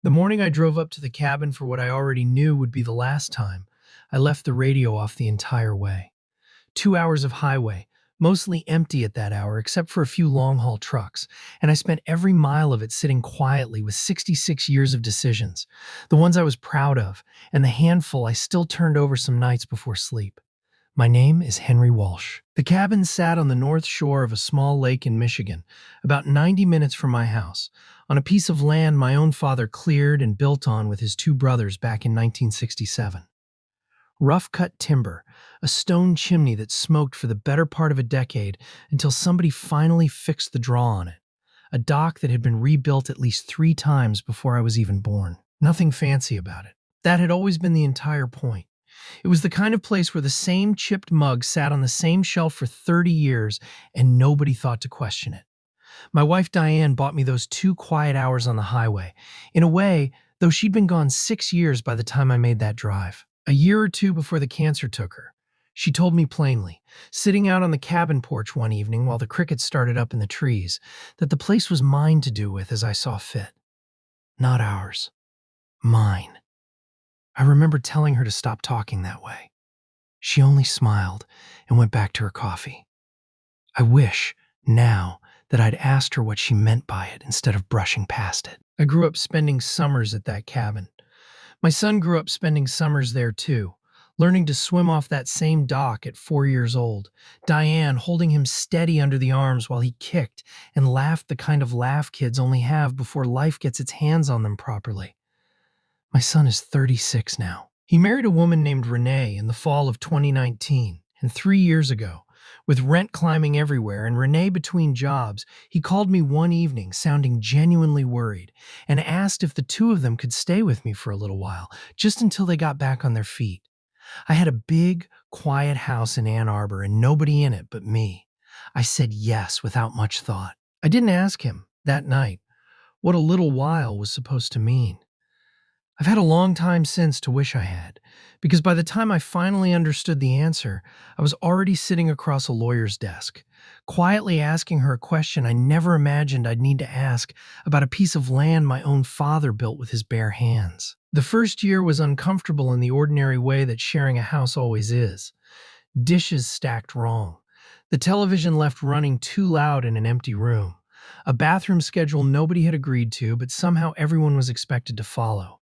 The morning I drove up to the cabin for what I already knew would be the last time, I left the radio off the entire way. 2 hours of highway, mostly empty at that hour except for a few long-haul trucks, and I spent every mile of it sitting quietly with 66 years of decisions, the ones I was proud of, and the handful I still turned over some nights before sleep. My name is Henry Walsh. The cabin sat on the north shore of a small lake in Michigan, about 90 minutes from my house, on a piece of land my own father cleared and built on with his two brothers back in 1967. Rough-cut timber, a stone chimney that smoked for the better part of a decade until somebody finally fixed the draw on it. A dock that had been rebuilt at least 3 times before I was even born. Nothing fancy about it. That had always been the entire point. It was the kind of place where the same chipped mug sat on the same shelf for 30 years and nobody thought to question it. My wife Diane bought me those 2 quiet hours on the highway. In a way, though she'd been gone 6 years by the time I made that drive. A year or two before the cancer took her. She told me plainly, sitting out on the cabin porch one evening while the crickets started up in the trees, that the place was mine to do with as I saw fit. Not ours. Mine. I remember telling her to stop talking that way. She only smiled and went back to her coffee. I wish, now, that I'd asked her what she meant by it instead of brushing past it. I grew up spending summers at that cabin. My son grew up spending summers there too, learning to swim off that same dock at 4 years old, Diane holding him steady under the arms while he kicked and laughed the kind of laugh kids only have before life gets its hands on them properly. My son is 36 now. He married a woman named Renee in the fall of 2019, and 3 years ago, with rent climbing everywhere and Renee between jobs, he called me one evening sounding genuinely worried and asked if the two of them could stay with me for a little while, just until they got back on their feet. I had a big, quiet house in Ann Arbor and nobody in it but me. I said yes without much thought. I didn't ask him, that night, what a little while was supposed to mean. I've had a long time since to wish I had, because by the time I finally understood the answer, I was already sitting across a lawyer's desk, quietly asking her a question I never imagined I'd need to ask about a piece of land my own father built with his bare hands. The first year was uncomfortable in the ordinary way that sharing a house always is. Dishes stacked wrong. The television left running too loud in an empty room. A bathroom schedule nobody had agreed to, but somehow everyone was expected to follow.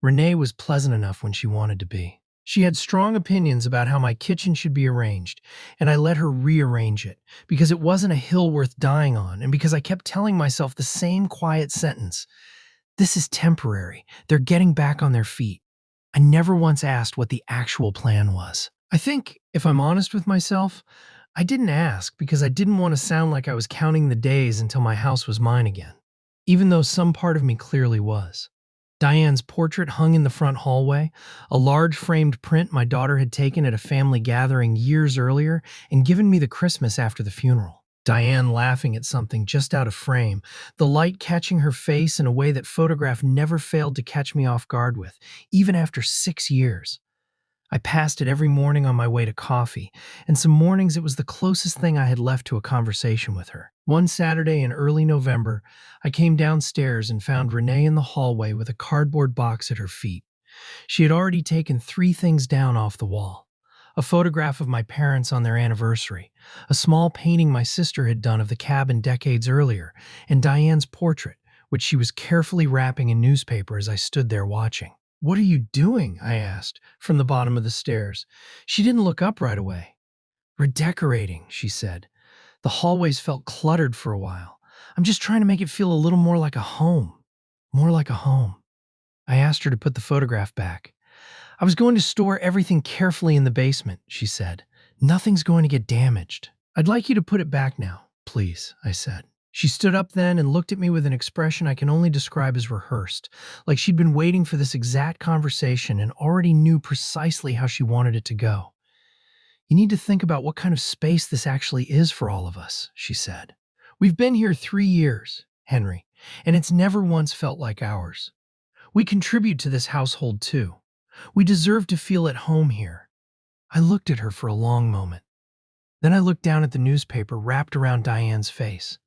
Renee was pleasant enough when she wanted to be. She had strong opinions about how my kitchen should be arranged, and I let her rearrange it, because it wasn't a hill worth dying on, and because I kept telling myself the same quiet sentence. This is temporary. They're getting back on their feet. I never once asked what the actual plan was. I think, if I'm honest with myself, I didn't ask because I didn't want to sound like I was counting the days until my house was mine again, even though some part of me clearly was. Diane's portrait hung in the front hallway, a large framed print my daughter had taken at a family gathering years earlier and given me the Christmas after the funeral. Diane laughing at something just out of frame, the light catching her face in a way that photograph never failed to catch me off guard with, even after 6 years. I passed it every morning on my way to coffee, and some mornings it was the closest thing I had left to a conversation with her. One Saturday in early November, I came downstairs and found Renee in the hallway with a cardboard box at her feet. She had already taken 3 things down off the wall. A photograph of my parents on their anniversary, a small painting my sister had done of the cabin decades earlier, and Diane's portrait, which she was carefully wrapping in newspaper as I stood there watching. "What are you doing?" I asked, from the bottom of the stairs. She didn't look up right away. "Redecorating," she said. "The hallways felt cluttered for a while. I'm just trying to make it feel a little more like a home. More like a home." I asked her to put the photograph back. "I was going to store everything carefully in the basement," she said. "Nothing's going to get damaged." "I'd like you to put it back now, please," I said. She stood up then and looked at me with an expression I can only describe as rehearsed, like she'd been waiting for this exact conversation and already knew precisely how she wanted it to go. "You need to think about what kind of space this actually is for all of us," she said. "We've been here 3 years, Henry, and it's never once felt like ours. We contribute to this household too. We deserve to feel at home here." I looked at her for a long moment. Then I looked down at the newspaper wrapped around Diane's face.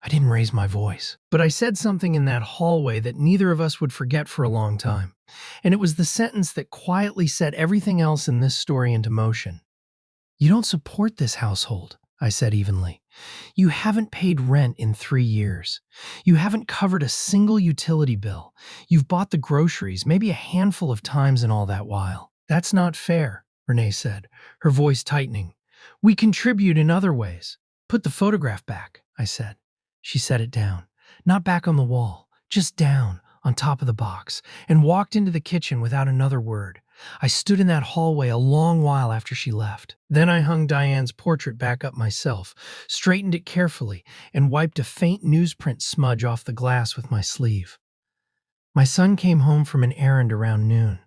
I didn't raise my voice, but I said something in that hallway that neither of us would forget for a long time. And it was the sentence that quietly set everything else in this story into motion. "You don't support this household," I said evenly. "You haven't paid rent in 3 years. You haven't covered a single utility bill. You've bought the groceries maybe a handful of times in all that while." "That's not fair," Renee said, her voice tightening. "We contribute in other ways." "Put the photograph back," I said. She set it down. Not back on the wall, just down, on top of the box, and walked into the kitchen without another word. I stood in that hallway a long while after she left. Then I hung Diane's portrait back up myself, straightened it carefully, and wiped a faint newsprint smudge off the glass with my sleeve. My son came home from an errand around noon.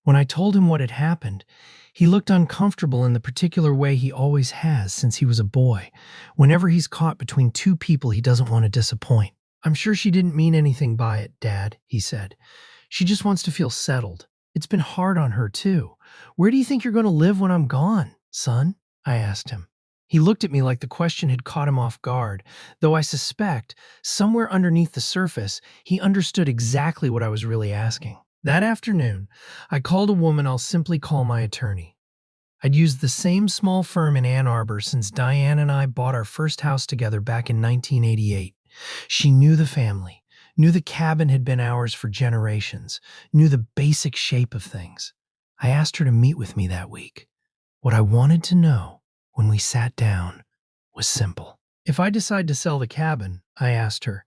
When I told him what had happened, he looked uncomfortable in the particular way he always has since he was a boy, whenever he's caught between two people he doesn't want to disappoint. "I'm sure she didn't mean anything by it, Dad," he said. "She just wants to feel settled. It's been hard on her, too. Where do you think you're going to live when I'm gone, son?" I asked him. He looked at me like the question had caught him off guard, though I suspect, somewhere underneath the surface, he understood exactly what I was really asking. That afternoon, I called a woman I'll simply call my attorney. I'd used the same small firm in Ann Arbor since Diane and I bought our first house together back in 1988. She knew the family, knew the cabin had been ours for generations, knew the basic shape of things. I asked her to meet with me that week. What I wanted to know when we sat down was simple. "If I decide to sell the cabin," I asked her,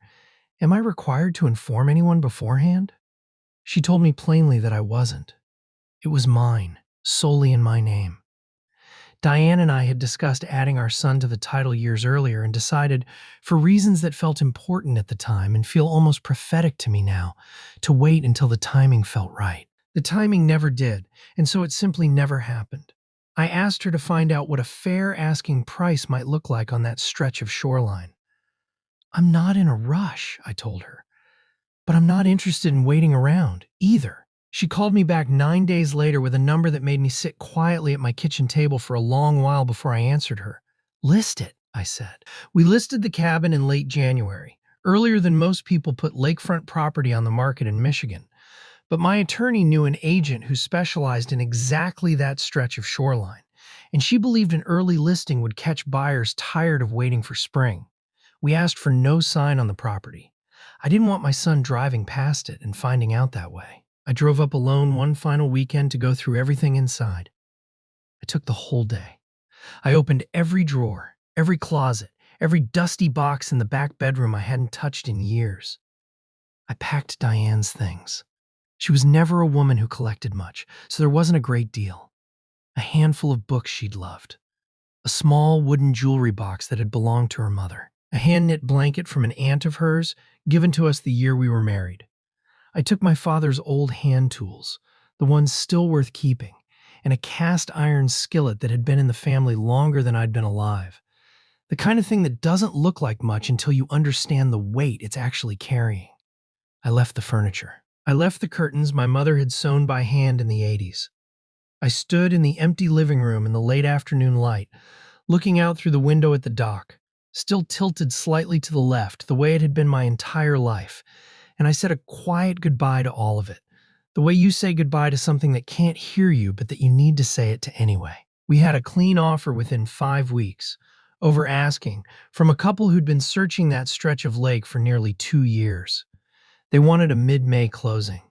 "am I required to inform anyone beforehand?" She told me plainly that I wasn't. It was mine, solely in my name. Diane and I had discussed adding our son to the title years earlier and decided, for reasons that felt important at the time and feel almost prophetic to me now, to wait until the timing felt right. The timing never did, and so it simply never happened. I asked her to find out what a fair asking price might look like on that stretch of shoreline. "I'm not in a rush," I told her, "but I'm not interested in waiting around, either." She called me back 9 days later with a number that made me sit quietly at my kitchen table for a long while before I answered her. "List it," I said. We listed the cabin in late January, earlier than most people put lakefront property on the market in Michigan. But my attorney knew an agent who specialized in exactly that stretch of shoreline, and she believed an early listing would catch buyers tired of waiting for spring. We asked for no sign on the property. I didn't want my son driving past it and finding out that way. I drove up alone one final weekend to go through everything inside. I took the whole day. I opened every drawer, every closet, every dusty box in the back bedroom I hadn't touched in years. I packed Diane's things. She was never a woman who collected much, so there wasn't a great deal. A handful of books she'd loved. A small wooden jewelry box that had belonged to her mother. A hand-knit blanket from an aunt of hers, given to us the year we were married. I took my father's old hand tools, the ones still worth keeping, and a cast iron skillet that had been in the family longer than I'd been alive. The kind of thing that doesn't look like much until you understand the weight it's actually carrying. I left the furniture. I left the curtains my mother had sewn by hand in the 80s. I stood in the empty living room in the late afternoon light, looking out through the window at the dock, still tilted slightly to the left, the way it had been my entire life, and I said a quiet goodbye to all of it, the way you say goodbye to something that can't hear you but that you need to say it to anyway. We had a clean offer within 5 weeks, over asking, from a couple who'd been searching that stretch of lake for nearly 2 years. They wanted a mid-May closing.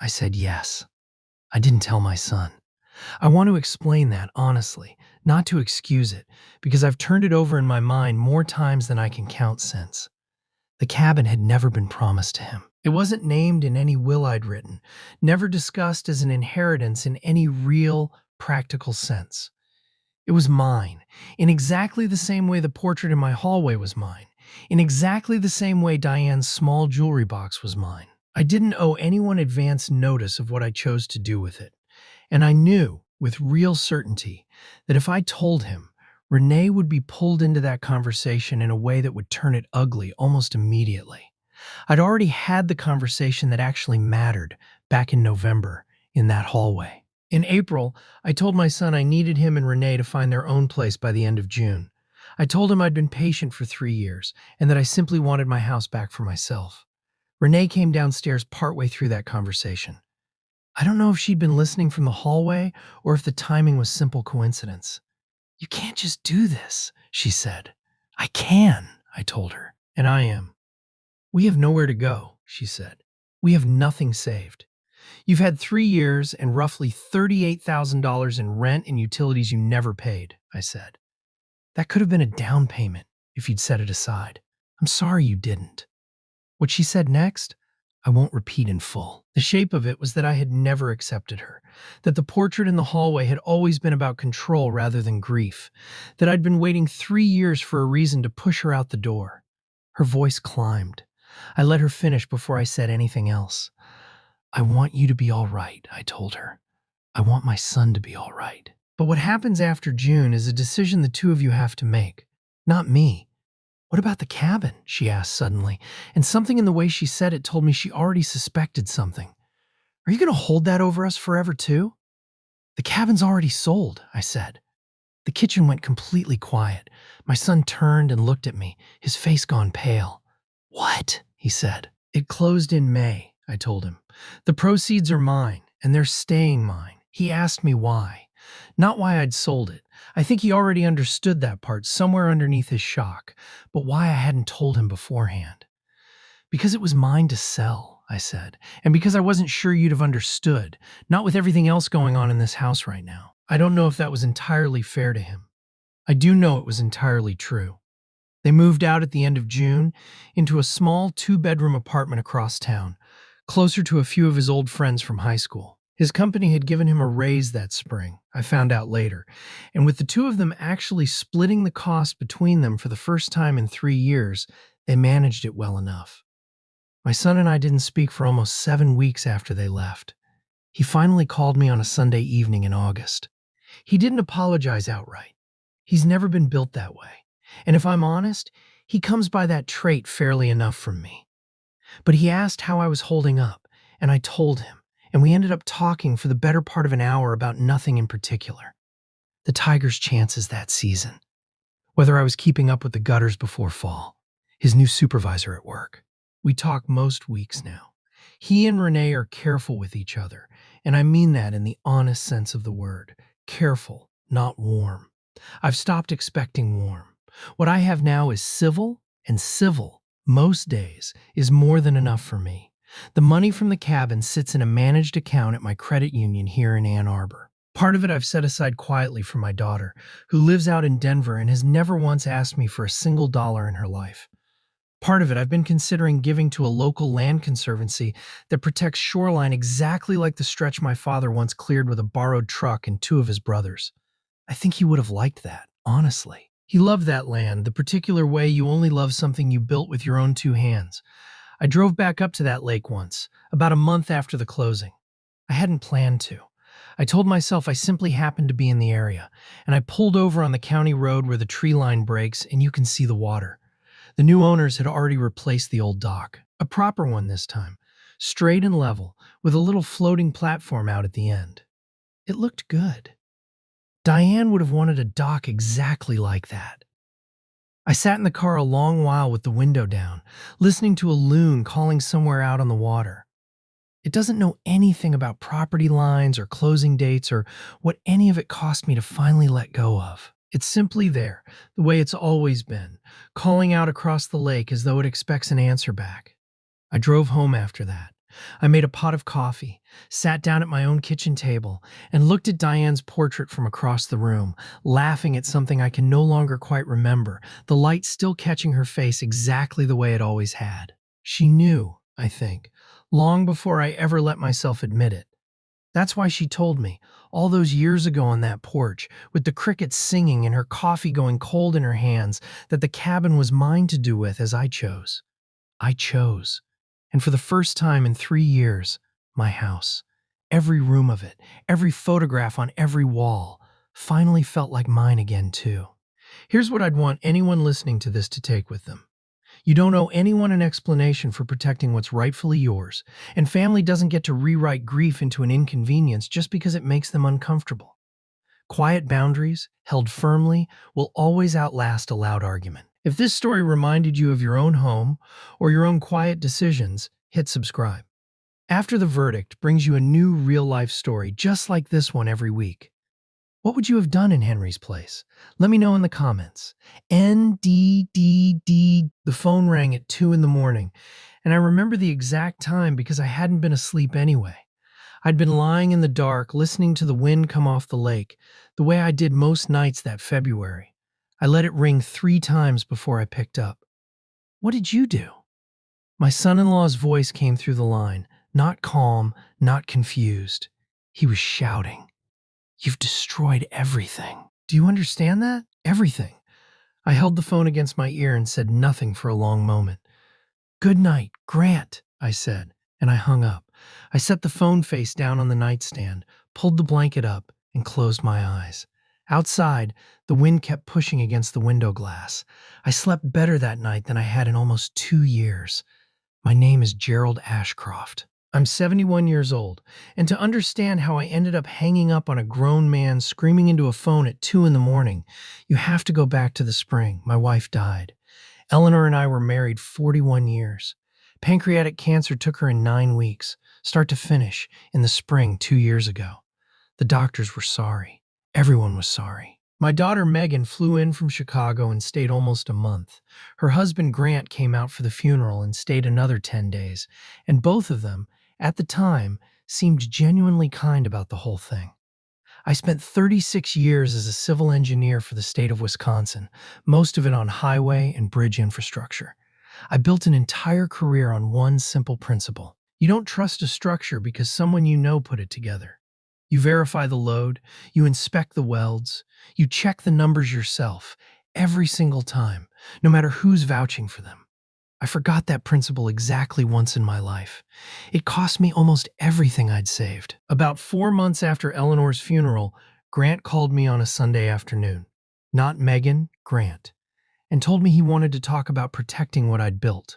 I said yes. I didn't tell my son. I want to explain that, honestly, not to excuse it, because I've turned it over in my mind more times than I can count since. The cabin had never been promised to him. It wasn't named in any will I'd written, never discussed as an inheritance in any real, practical sense. It was mine, in exactly the same way the portrait in my hallway was mine, in exactly the same way Diane's small jewelry box was mine. I didn't owe anyone advance notice of what I chose to do with it, and I knew, with real certainty, that if I told him, Renee would be pulled into that conversation in a way that would turn it ugly almost immediately. I'd already had the conversation that actually mattered back in November in that hallway. In April, I told my son I needed him and Renee to find their own place by the end of June. I told him I'd been patient for 3 years and that I simply wanted my house back for myself. Renee came downstairs partway through that conversation. I don't know if she'd been listening from the hallway or if the timing was simple coincidence. "You can't just do this," she said. "I can," I told her, "and I am." "We have nowhere to go," she said. "We have nothing saved. You've had 3 years and roughly $38,000 in rent and utilities you never paid," I said. "That could have been a down payment if you'd set it aside. I'm sorry you didn't." What she said next, I won't repeat in full. The shape of it was that I had never accepted her, that the portrait in the hallway had always been about control rather than grief, that I'd been waiting 3 years for a reason to push her out the door. Her voice climbed. I let her finish before I said anything else. "I want you to be all right," I told her. "I want my son to be all right. But what happens after June is a decision the two of you have to make, not me." "What about the cabin?" she asked suddenly, and something in the way she said it told me she already suspected something. "Are you going to hold that over us forever too?" "The cabin's already sold," I said. The kitchen went completely quiet. My son turned and looked at me, his face gone pale. "What?" he said. "It closed in May," I told him. "The proceeds are mine, and they're staying mine." He asked me why. Not why I'd sold it. I think he already understood that part somewhere underneath his shock, but why I hadn't told him beforehand. "Because it was mine to sell," I said, "and because I wasn't sure you'd have understood, not with everything else going on in this house right now." I don't know if that was entirely fair to him. I do know it was entirely true. They moved out at the end of June into a small two-bedroom apartment across town, closer to a few of his old friends from high school. His company had given him a raise that spring, I found out later, and with the two of them actually splitting the cost between them for the first time in 3 years, they managed it well enough. My son and I didn't speak for almost 7 weeks after they left. He finally called me on a Sunday evening in August. He didn't apologize outright. He's never been built that way. And if I'm honest, he comes by that trait fairly enough from me. But he asked how I was holding up, and I told him, and we ended up talking for the better part of an hour about nothing in particular. The Tigers' chances that season. Whether I was keeping up with the gutters before fall. His new supervisor at work. We talk most weeks now. He and Renee are careful with each other, and I mean that in the honest sense of the word. Careful, not warm. I've stopped expecting warm. What I have now is civil, and civil, most days, is more than enough for me. The money from the cabin sits in a managed account at my credit union here in Ann Arbor. Part of it I've set aside quietly for my daughter, who lives out in Denver and has never once asked me for a single dollar in her life. Part of it I've been considering giving to a local land conservancy that protects shoreline exactly like the stretch my father once cleared with a borrowed truck and two of his brothers. I think he would have liked that, honestly. He loved that land, the particular way you only love something you built with your own two hands. I drove back up to that lake once, about a month after the closing. I hadn't planned to. I told myself I simply happened to be in the area, and I pulled over on the county road where the tree line breaks and you can see the water. The new owners had already replaced the old dock, a proper one this time, straight and level, with a little floating platform out at the end. It looked good. Diane would have wanted a dock exactly like that. I sat in the car a long while with the window down, listening to a loon calling somewhere out on the water. It doesn't know anything about property lines or closing dates or what any of it cost me to finally let go of. It's simply there, the way it's always been, calling out across the lake as though it expects an answer back. I drove home after that. I made a pot of coffee, sat down at my own kitchen table, and looked at Diane's portrait from across the room, laughing at something I can no longer quite remember, the light still catching her face exactly the way it always had. She knew, I think, long before I ever let myself admit it. That's why she told me, all those years ago on that porch, with the crickets singing and her coffee going cold in her hands, that the cabin was mine to do with as I chose. I chose. And for the first time in 3 years, my house, every room of it, every photograph on every wall, finally felt like mine again too. Here's what I'd want anyone listening to this to take with them. You don't owe anyone an explanation for protecting what's rightfully yours, and family doesn't get to rewrite grief into an inconvenience just because it makes them uncomfortable. Quiet boundaries, held firmly, will always outlast a loud argument. If this story reminded you of your own home or your own quiet decisions, hit subscribe. After the Verdict brings you a new real-life story just like this one every week. What would you have done in Henry's place? Let me know in the comments. NDDD. The phone rang at 2 in the morning, and I remember the exact time because I hadn't been asleep anyway. I'd been lying in the dark, listening to the wind come off the lake, the way I did most nights that February. I let it ring 3 times before I picked up. What did you do? My son-in-law's voice came through the line, not calm, not confused. He was shouting. You've destroyed everything. Do you understand that? Everything. I held the phone against my ear and said nothing for a long moment. Good night, Grant, I said, and I hung up. I set the phone face down on the nightstand, pulled the blanket up, and closed my eyes. Outside, the wind kept pushing against the window glass. I slept better that night than I had in almost 2 years. My name is Gerald Ashcroft. I'm 71 years old, and to understand how I ended up hanging up on a grown man screaming into a phone at 2 in the morning, you have to go back to the spring. My wife died. Eleanor and I were married 41 years. Pancreatic cancer took her in 9 weeks, start to finish, in the spring 2 years ago. The doctors were sorry. Everyone was sorry. My daughter Megan flew in from Chicago and stayed almost a month. Her husband Grant came out for the funeral and stayed another 10 days, and both of them, at the time, seemed genuinely kind about the whole thing. I spent 36 years as a civil engineer for the state of Wisconsin, most of it on highway and bridge infrastructure. I built an entire career on one simple principle. You don't trust a structure because someone you know put it together. You verify the load, you inspect the welds, you check the numbers yourself, every single time, no matter who's vouching for them. I forgot that principle exactly once in my life. It cost me almost everything I'd saved. About 4 months after Eleanor's funeral, Grant called me on a Sunday afternoon. Not Megan, Grant. And told me he wanted to talk about protecting what I'd built.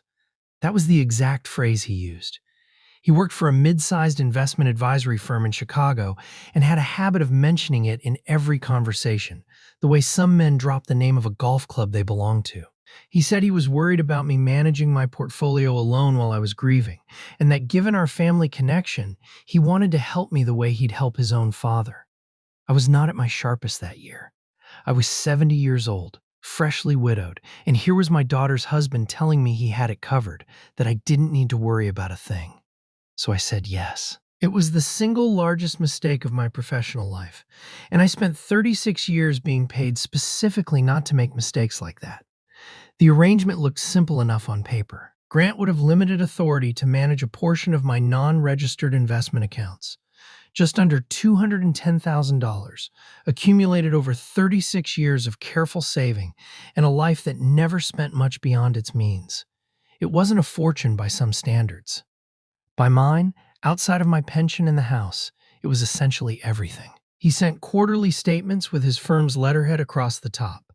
That was the exact phrase he used. He worked for a mid-sized investment advisory firm in Chicago and had a habit of mentioning it in every conversation, the way some men drop the name of a golf club they belong to. He said he was worried about me managing my portfolio alone while I was grieving, and that given our family connection, he wanted to help me the way he'd help his own father. I was not at my sharpest that year. I was 70 years old, freshly widowed, and here was my daughter's husband telling me he had it covered, that I didn't need to worry about a thing. So I said yes. It was the single largest mistake of my professional life, and I spent 36 years being paid specifically not to make mistakes like that. The arrangement looked simple enough on paper. Grant would have limited authority to manage a portion of my non-registered investment accounts. Just under $210,000, accumulated over 36 years of careful saving and a life that never spent much beyond its means. It wasn't a fortune by some standards. By mine, outside of my pension and the house, it was essentially everything. He sent quarterly statements with his firm's letterhead across the top.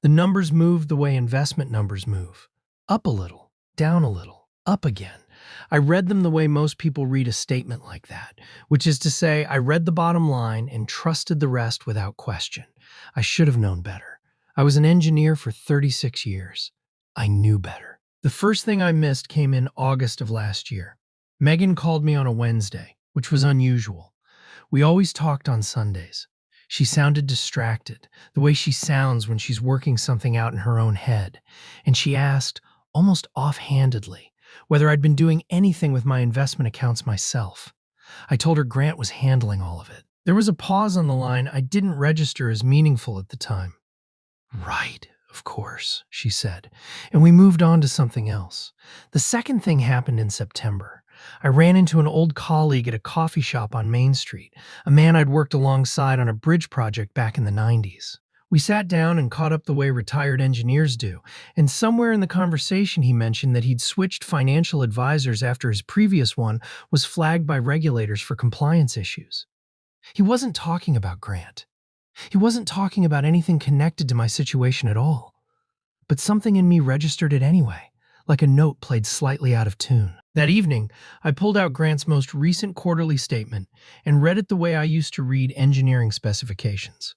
The numbers moved the way investment numbers move. Up a little, down a little, up again. I read them the way most people read a statement like that, which is to say, I read the bottom line and trusted the rest without question. I should have known better. I was an engineer for 36 years. I knew better. The first thing I missed came in August of last year. Megan called me on a Wednesday, which was unusual. We always talked on Sundays. She sounded distracted, the way she sounds when she's working something out in her own head, and she asked, almost offhandedly, whether I'd been doing anything with my investment accounts myself. I told her Grant was handling all of it. There was a pause on the line I didn't register as meaningful at the time. Right, of course, she said, and we moved on to something else. The second thing happened in September. I ran into an old colleague at a coffee shop on Main Street, a man I'd worked alongside on a bridge project back in the 90s. We sat down and caught up the way retired engineers do, and somewhere in the conversation he mentioned that he'd switched financial advisors after his previous one was flagged by regulators for compliance issues. He wasn't talking about Grant. He wasn't talking about anything connected to my situation at all. But something in me registered it anyway, like a note played slightly out of tune. That evening, I pulled out Grant's most recent quarterly statement and read it the way I used to read engineering specifications.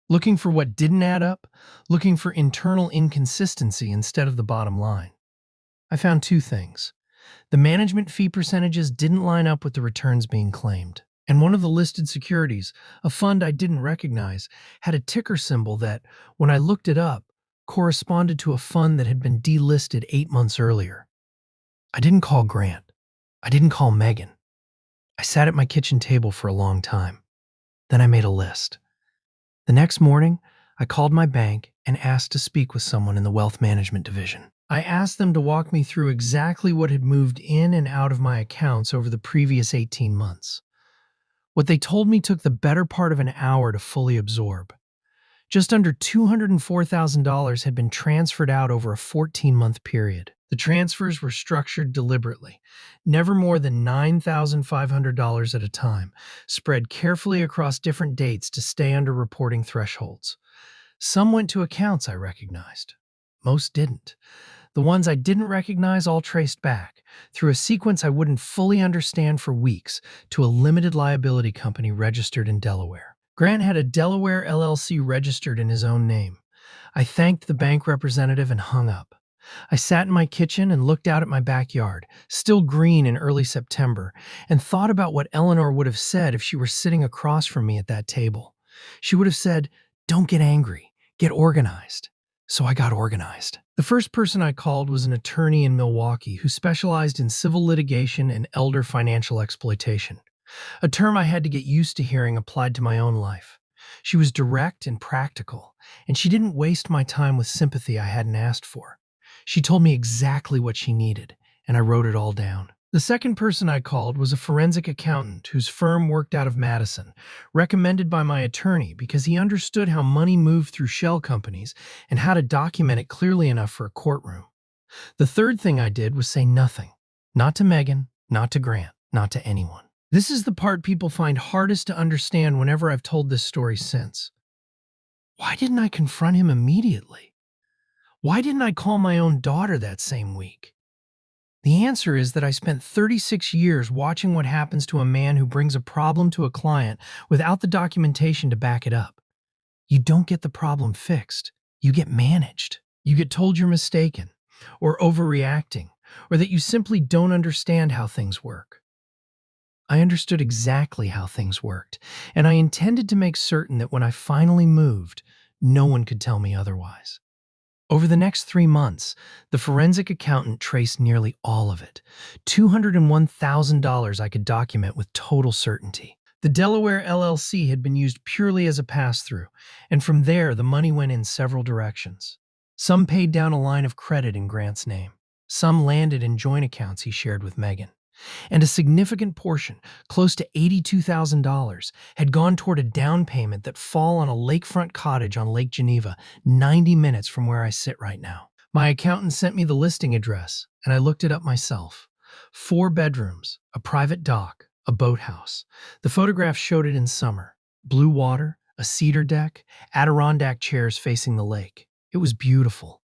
Looking for what didn't add up, looking for internal inconsistency instead of the bottom line. I found two things. The management fee percentages didn't line up with the returns being claimed. And one of the listed securities, a fund I didn't recognize, had a ticker symbol that, when I looked it up, corresponded to a fund that had been delisted 8 months earlier. I didn't call Grant. I didn't call Megan. I sat at my kitchen table for a long time. Then I made a list. The next morning, I called my bank and asked to speak with someone in the wealth management division. I asked them to walk me through exactly what had moved in and out of my accounts over the previous 18 months. What they told me took the better part of an hour to fully absorb. Just under $204,000 had been transferred out over a 14-month period. The transfers were structured deliberately, never more than $9,500 at a time, spread carefully across different dates to stay under reporting thresholds. Some went to accounts I recognized. Most didn't. The ones I didn't recognize all traced back, through a sequence I wouldn't fully understand for weeks, to a limited liability company registered in Delaware. Grant had a Delaware LLC registered in his own name. I thanked the bank representative and hung up. I sat in my kitchen and looked out at my backyard, still green in early September, and thought about what Eleanor would have said if she were sitting across from me at that table. She would have said, "Don't get angry, get organized." So I got organized. The first person I called was an attorney in Milwaukee who specialized in civil litigation and elder financial exploitation, a term I had to get used to hearing applied to my own life. She was direct and practical, and she didn't waste my time with sympathy I hadn't asked for. She told me exactly what she needed, and I wrote it all down. The second person I called was a forensic accountant whose firm worked out of Madison, recommended by my attorney because he understood how money moved through shell companies and how to document it clearly enough for a courtroom. The third thing I did was say nothing. Not to Megan, not to Grant, not to anyone. This is the part people find hardest to understand whenever I've told this story since. Why didn't I confront him immediately? Why didn't I call my own daughter that same week? The answer is that I spent 36 years watching what happens to a man who brings a problem to a client without the documentation to back it up. You don't get the problem fixed. You get managed. You get told you're mistaken, or overreacting, or that you simply don't understand how things work. I understood exactly how things worked, and I intended to make certain that when I finally moved, no one could tell me otherwise. Over the next 3 months, the forensic accountant traced nearly all of it. $201,000 I could document with total certainty. The Delaware LLC had been used purely as a pass-through, and from there the money went in several directions. Some paid down a line of credit in Grant's name. Some landed in joint accounts he shared with Megan. And a significant portion, close to $82,000, had gone toward a down payment that fall on a lakefront cottage on Lake Geneva, 90 minutes from where I sit right now. My accountant sent me the listing address, and I looked it up myself. 4 bedrooms, a private dock, a boathouse. The photograph showed it in summer. Blue water, a cedar deck, Adirondack chairs facing the lake. It was beautiful.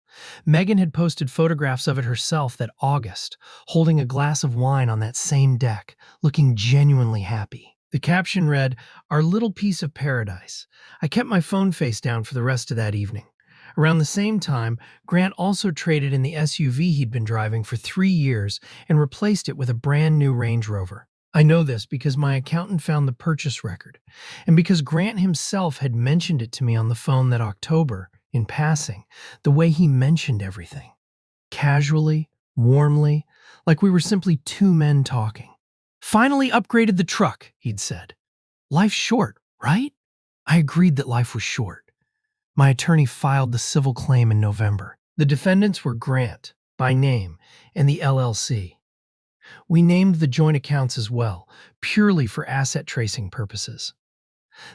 Megan had posted photographs of it herself that August, holding a glass of wine on that same deck, looking genuinely happy. The caption read, "Our little piece of paradise." I kept my phone face down for the rest of that evening. Around the same time, Grant also traded in the SUV he'd been driving for 3 years and replaced it with a brand new Range Rover. I know this because my accountant found the purchase record, and because Grant himself had mentioned it to me on the phone that October, in passing, the way he mentioned everything. Casually, warmly, like we were simply 2 men talking. "Finally upgraded the truck," he'd said. "Life's short, right?" I agreed that life was short. My attorney filed the civil claim in November. The defendants were Grant, by name, and the LLC. We named the joint accounts as well, purely for asset tracing purposes.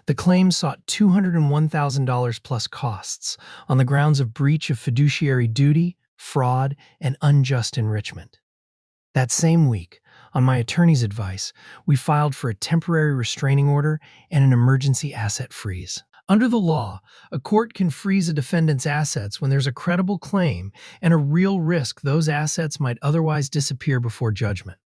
The claim sought $201,000 plus costs on the grounds of breach of fiduciary duty, fraud, and unjust enrichment. That same week, on my attorney's advice, we filed for a temporary restraining order and an emergency asset freeze. Under the law, a court can freeze a defendant's assets when there's a credible claim and a real risk those assets might otherwise disappear before judgment.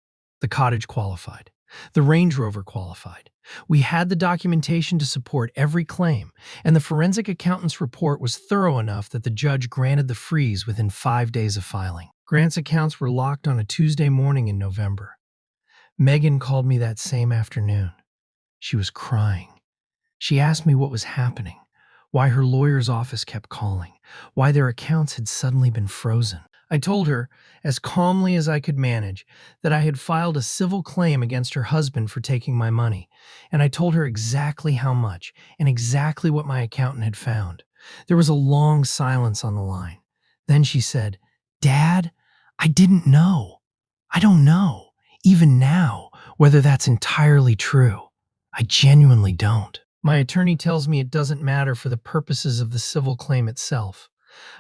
The cottage qualified. The Range Rover qualified. We had the documentation to support every claim, and the forensic accountant's report was thorough enough that the judge granted the freeze within 5 days of filing. Grant's accounts were locked on a Tuesday morning in November. Megan called me that same afternoon. She was crying. She asked me what was happening, why her lawyer's office kept calling, why their accounts had suddenly been frozen. I told her, as calmly as I could manage, that I had filed a civil claim against her husband for taking my money, and I told her exactly how much and exactly what my accountant had found. There was a long silence on the line. Then she said, "Dad, I didn't know. I don't know, even now, whether that's entirely true. I genuinely don't. My attorney tells me it doesn't matter for the purposes of the civil claim itself.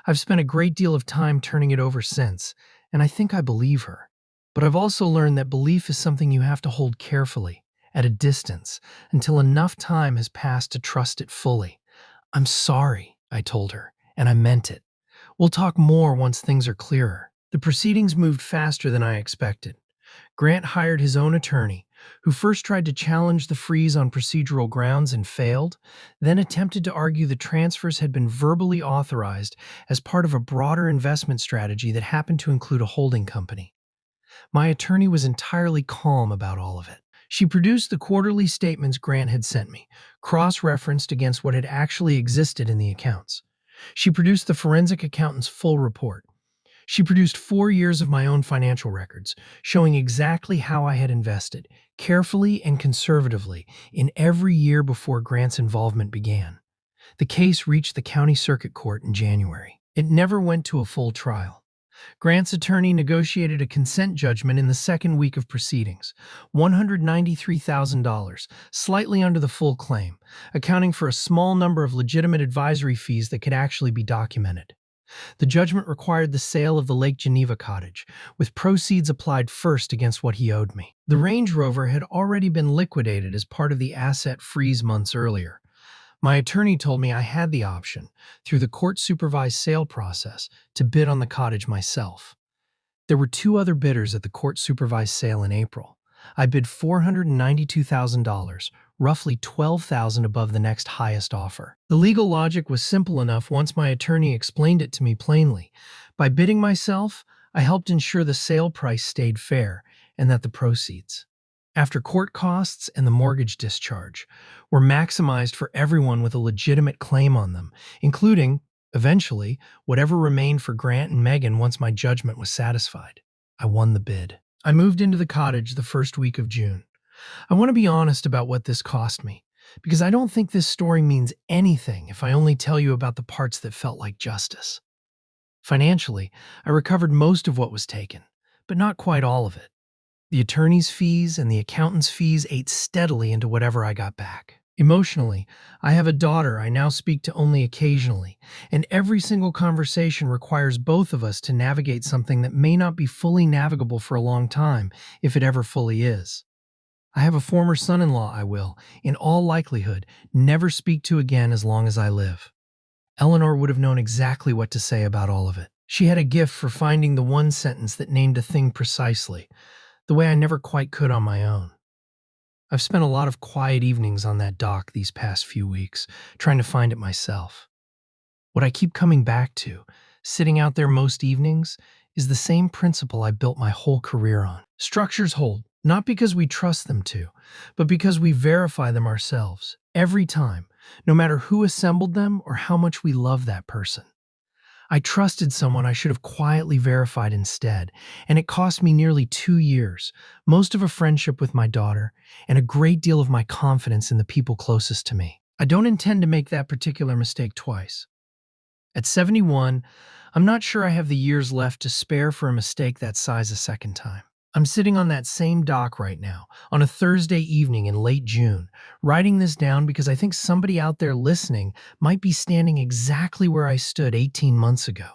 I've spent a great deal of time turning it over since, and I think I believe her. But I've also learned that belief is something you have to hold carefully, at a distance, until enough time has passed to trust it fully. I'm sorry," I told her, and I meant it. "We'll talk more once things are clearer." The proceedings moved faster than I expected. Grant hired his own attorney, who first tried to challenge the freeze on procedural grounds and failed, then attempted to argue the transfers had been verbally authorized as part of a broader investment strategy that happened to include a holding company. My attorney was entirely calm about all of it. She produced the quarterly statements Grant had sent me, cross-referenced against what had actually existed in the accounts. She produced the forensic accountant's full report. She produced 4 years of my own financial records, showing exactly how I had invested, carefully and conservatively, in every year before Grant's involvement began. The case reached the county circuit court in January. It never went to a full trial. Grant's attorney negotiated a consent judgment in the second week of proceedings, $193,000, slightly under the full claim, accounting for a small number of legitimate advisory fees that could actually be documented. The judgment required the sale of the Lake Geneva cottage, with proceeds applied first against what he owed me. The Range Rover had already been liquidated as part of the asset freeze months earlier. My attorney told me I had the option, through the court-supervised sale process, to bid on the cottage myself. There were two other bidders at the court-supervised sale in April. I bid $492,000, roughly $12,000 above the next highest offer. The legal logic was simple enough once my attorney explained it to me plainly. By bidding myself, I helped ensure the sale price stayed fair and that the proceeds, after court costs and the mortgage discharge, were maximized for everyone with a legitimate claim on them, including, eventually, whatever remained for Grant and Megan once my judgment was satisfied. I won the bid. I moved into the cottage the first week of June. I want to be honest about what this cost me, because I don't think this story means anything if I only tell you about the parts that felt like justice. Financially, I recovered most of what was taken, but not quite all of it. The attorney's fees and the accountant's fees ate steadily into whatever I got back. Emotionally, I have a daughter I now speak to only occasionally, and every single conversation requires both of us to navigate something that may not be fully navigable for a long time, if it ever fully is. I have a former son-in-law I will, in all likelihood, never speak to again as long as I live. Eleanor would have known exactly what to say about all of it. She had a gift for finding the one sentence that named a thing precisely, the way I never quite could on my own. I've spent a lot of quiet evenings on that dock these past few weeks, trying to find it myself. What I keep coming back to, sitting out there most evenings, is the same principle I built my whole career on. Structures hold, not because we trust them to, but because we verify them ourselves, every time, no matter who assembled them or how much we love that person. I trusted someone I should have quietly verified instead, and it cost me nearly 2 years, most of a friendship with my daughter, and a great deal of my confidence in the people closest to me. I don't intend to make that particular mistake twice. At 71, I'm not sure I have the years left to spare for a mistake that size a second time. I'm sitting on that same dock right now, on a Thursday evening in late June, writing this down because I think somebody out there listening might be standing exactly where I stood 18 months ago,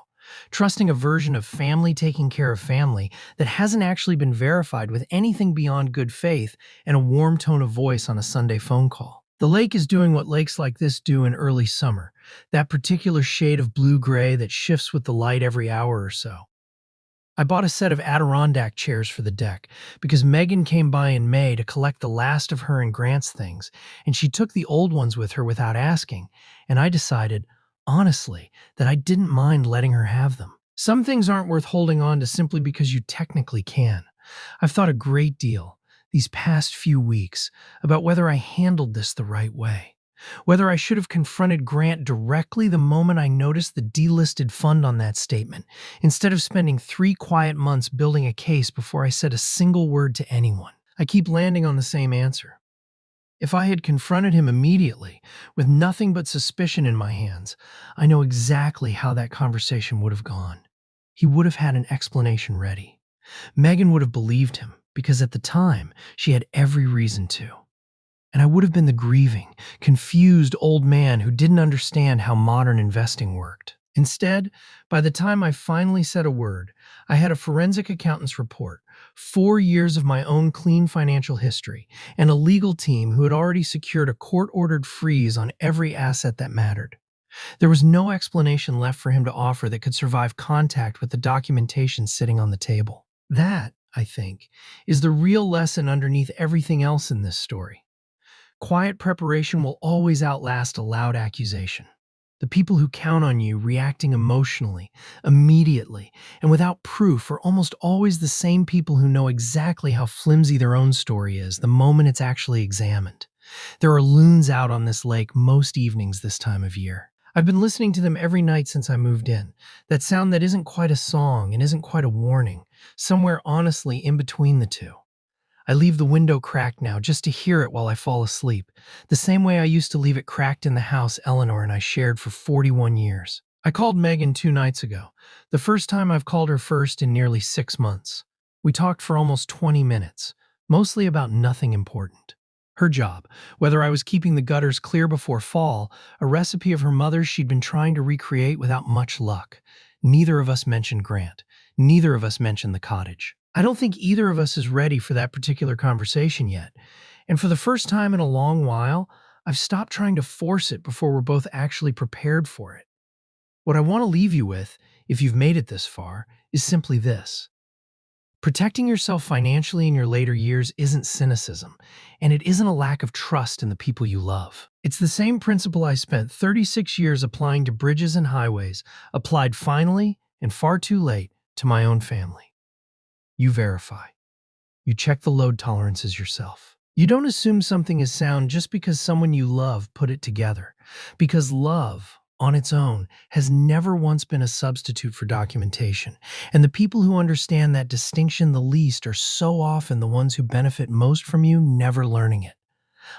trusting a version of family taking care of family that hasn't actually been verified with anything beyond good faith and a warm tone of voice on a Sunday phone call. The lake is doing what lakes like this do in early summer, that particular shade of blue-gray that shifts with the light every hour or so. I bought a set of Adirondack chairs for the deck because Megan came by in May to collect the last of her and Grant's things, and she took the old ones with her without asking, and I decided, honestly, that I didn't mind letting her have them. Some things aren't worth holding on to simply because you technically can. I've thought a great deal, these past few weeks, about whether I handled this the right way. Whether I should have confronted Grant directly the moment I noticed the delisted fund on that statement, instead of spending 3 quiet months building a case before I said a single word to anyone. I keep landing on the same answer. If I had confronted him immediately, with nothing but suspicion in my hands, I know exactly how that conversation would have gone. He would have had an explanation ready. Megan would have believed him, because at the time, she had every reason to. And I would have been the grieving, confused old man who didn't understand how modern investing worked. Instead, by the time I finally said a word, I had a forensic accountant's report, 4 years of my own clean financial history, and a legal team who had already secured a court-ordered freeze on every asset that mattered. There was no explanation left for him to offer that could survive contact with the documentation sitting on the table. That, I think, is the real lesson underneath everything else in this story. Quiet preparation will always outlast a loud accusation. The people who count on you reacting emotionally, immediately, and without proof are almost always the same people who know exactly how flimsy their own story is the moment it's actually examined. There are loons out on this lake most evenings this time of year. I've been listening to them every night since I moved in. That sound that isn't quite a song and isn't quite a warning, somewhere honestly in between the two. I leave the window cracked now just to hear it while I fall asleep, the same way I used to leave it cracked in the house Eleanor and I shared for 41 years. I called Megan 2 nights ago, the first time I've called her first in nearly 6 months. We talked for almost 20 minutes, mostly about nothing important. Her job, whether I was keeping the gutters clear before fall, a recipe of her mother's she'd been trying to recreate without much luck. Neither of us mentioned Grant. Neither of us mentioned the cottage. I don't think either of us is ready for that particular conversation yet. And for the first time in a long while, I've stopped trying to force it before we're both actually prepared for it. What I want to leave you with, if you've made it this far, is simply this. Protecting yourself financially in your later years isn't cynicism, and it isn't a lack of trust in the people you love. It's the same principle I spent 36 years applying to bridges and highways, applied finally, and far too late, to my own family. You verify. You check the load tolerances yourself. You don't assume something is sound just because someone you love put it together, because love, on its own, has never once been a substitute for documentation, and the people who understand that distinction the least are so often the ones who benefit most from you never learning it.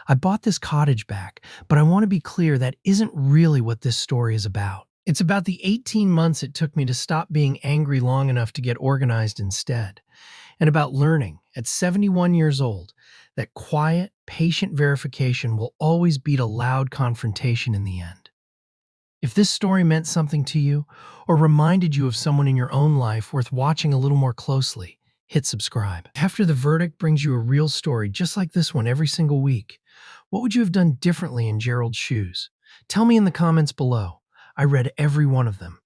I bought this cottage back, but I want to be clear that isn't really what this story is about. It's about the 18 months it took me to stop being angry long enough to get organized instead, and about learning, at 71 years old, that quiet, patient verification will always beat a loud confrontation in the end. If this story meant something to you, or reminded you of someone in your own life worth watching a little more closely, hit subscribe. After the Verdict brings you a real story just like this one every single week. What would you have done differently in Gerald's shoes? Tell me in the comments below. I read every one of them,